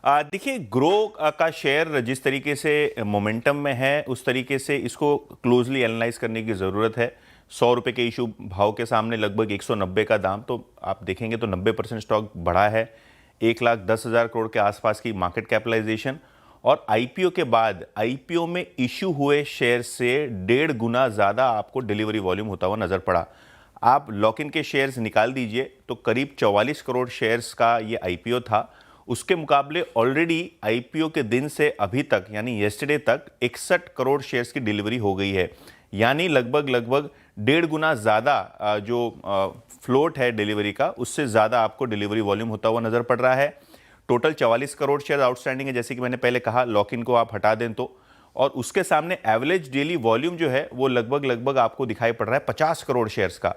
देखिए ग्रो का शेयर जिस तरीके से मोमेंटम में है उस तरीके से इसको क्लोजली एनालाइज करने की ज़रूरत है। 100 रुपये के इशू भाव के सामने लगभग 190 का दाम, तो आप देखेंगे तो 90% स्टॉक बढ़ा है। 1,10,000 करोड़ के आसपास की मार्केट कैपिटलाइजेशन और आईपीओ के बाद आईपीओ में इशू हुए शेयर से 1.5 गुना ज़्यादा आपको डिलीवरी वॉल्यूम होता हुआ नज़र पड़ा। आप लॉक इन के शेयर्स निकाल दीजिए तो करीब 44 करोड़ शेयर्स का ये आईपीओ था। उसके मुकाबले ऑलरेडी आईपीओ के दिन से अभी तक यानी येस्टरडे तक 61 करोड़ शेयर्स की डिलीवरी हो गई है। यानी लगभग लगभग 1.5 गुना ज़्यादा जो फ्लोट है डिलीवरी का, उससे ज़्यादा आपको डिलीवरी वॉल्यूम होता हुआ नज़र पड़ रहा है। टोटल 44 करोड़ शेयर आउटस्टैंडिंग है, जैसे कि मैंने पहले कहा, लॉक इन को आप हटा दें तो। और उसके सामने एवरेज डेली वॉल्यूम जो है वो लगभग लगभग आपको दिखाई पड़ रहा है 50 करोड़ शेयर्स का।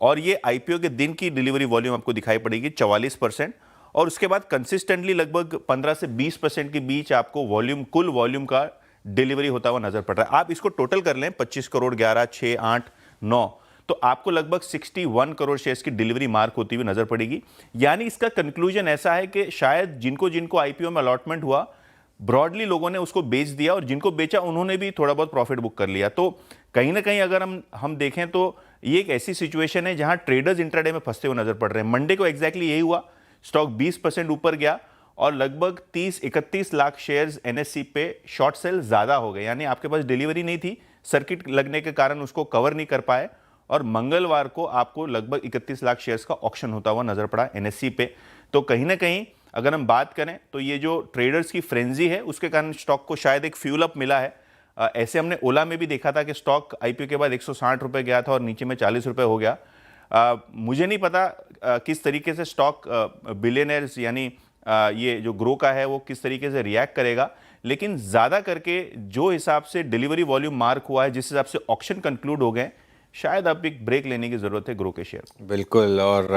और ये आईपीओ के दिन की डिलीवरी वॉल्यूम आपको दिखाई पड़ेगी 44%। और उसके बाद कंसिस्टेंटली लगभग 15 से 20% के बीच आपको वॉल्यूम, कुल वॉल्यूम का डिलीवरी होता हुआ नजर पड़ रहा है। आप इसको टोटल कर लें 25 करोड़, 11, 6, 8, 9, तो आपको लगभग 61 करोड़ शेयर्स की डिलीवरी मार्क होती हुई नजर पड़ेगी। यानी इसका कंक्लूजन ऐसा है कि शायद जिनको जिनको आईपीओ में अलॉटमेंट हुआ, ब्रॉडली लोगों ने उसको बेच दिया और जिनको बेचा उन्होंने भी थोड़ा बहुत प्रॉफिट बुक कर लिया। तो कहीं ना कहीं अगर हम देखें तो ये एक ऐसी सिचुएशन है जहां ट्रेडर्स इंट्राडे में फंसते हुए नजर पड़ रहे हैं। मंडे को एग्जैक्टली यही हुआ। स्टॉक 20% ऊपर गया और लगभग 30-31 लाख शेयर्स एनएससी पे शॉर्ट सेल ज्यादा हो गए। यानी आपके पास डिलीवरी नहीं थी, सर्किट लगने के कारण उसको कवर नहीं कर पाए और मंगलवार को आपको लगभग 31 लाख शेयर्स का ऑक्शन होता हुआ नजर पड़ा एनएससी पे। तो कहीं ना कहीं अगर हम बात करें तो ये जो ट्रेडर्स की फ्रेंजी है उसके कारण स्टॉक को शायद एक फ्यूल अप मिला है। ऐसे हमने ओला में भी देखा था कि स्टॉक आईपीओ के बाद 160 रुपए गया था और नीचे में 40 रुपए हो गया। मुझे नहीं पता किस तरीके से स्टॉक बिलियनर्स यानी ये जो ग्रो का है वो किस तरीके से रिएक्ट करेगा, लेकिन ज़्यादा करके जो हिसाब से डिलीवरी वॉल्यूम मार्क हुआ है, जिस हिसाब से ऑक्शन कंक्लूड हो गए, शायद अब एक ब्रेक लेने की ज़रूरत है ग्रो के शेयर को। बिल्कुल। और